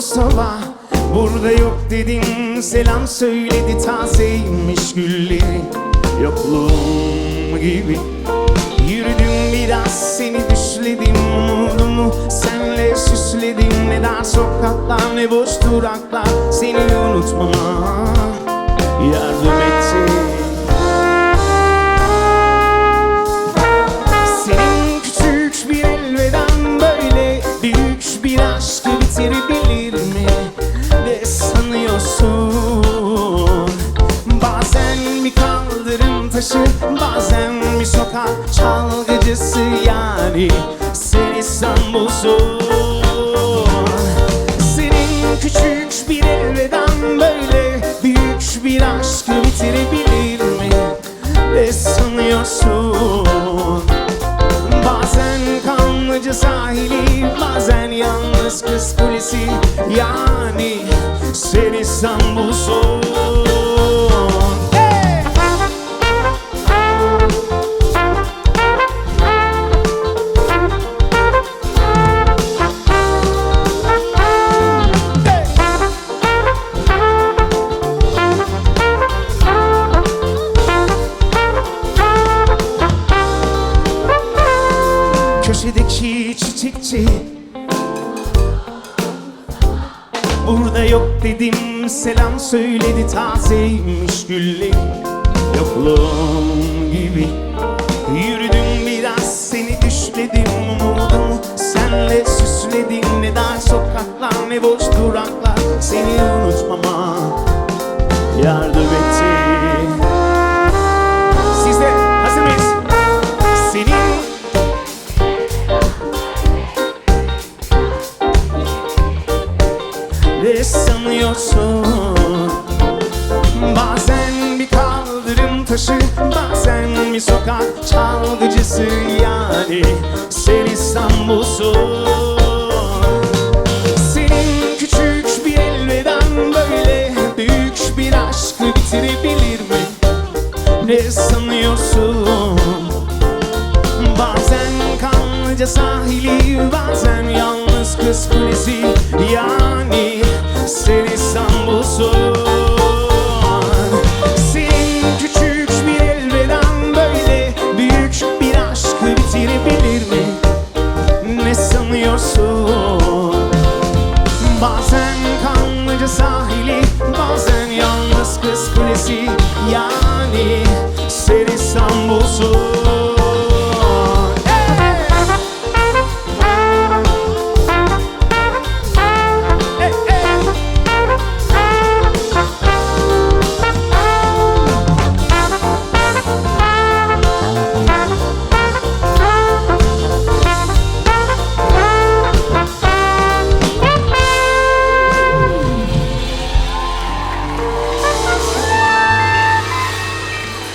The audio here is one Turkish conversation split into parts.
sabah. Burada yok dedim, selam söyledi, tazeymiş gülleri. Yokluğum gibi yürüdüm, biraz seni düşledim. Umudumu senle süsledim. Ne dar sokaklar ne boş duraklar seni unutmama yardım etti. Senin küçük bir elveden böyle büyük bir aşkı bitirebilir mi? Ne sanıyorsun? Bazen bir kaldırım taşı, bazen bir sokak çalgıcısı, yani sen İstanbul'sun. Senin küçük bir elveden böyle büyük bir aşkı bitirebilir mi? Ne sanıyorsun? Bazen Kanlıca sahili, bazen yalnız Kız Kulesi, yani sen İstanbul'sun. Hey! Köşedeki çiçekçi, burada yok dedim, selam söyledi, tazeymiş gülleri. Yokluğum gibi yürüdüm, biraz seni düşledim. Umudumu senle süsledim. Ne dar sokaklar ne boş duraklar seni unutmama yardım etti. Siz de hazır mıyız? Senin ne sanıyorsun? Bazen bir kaldırım taşı, bazen bir sokak çalgıcısı, yani sen İstanbul'sun. Senin küçük bir elveden böyle büyük bir aşkı bitirebilir mi? Ne sanıyorsun? Bazen Kanlıca sahili, bazen yalnız Kız Kulesi, yani sen İstanbul'sun. Senin küçük bir elveden böyle büyük bir aşkı bitirebilir mi? Ne sanıyorsun? Bazen Kanlıca sahili, bazen yalnız Kız Kulesi, yani sen İstanbul'sun.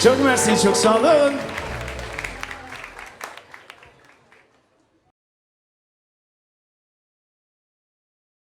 Çok mersi, çok sağ olun.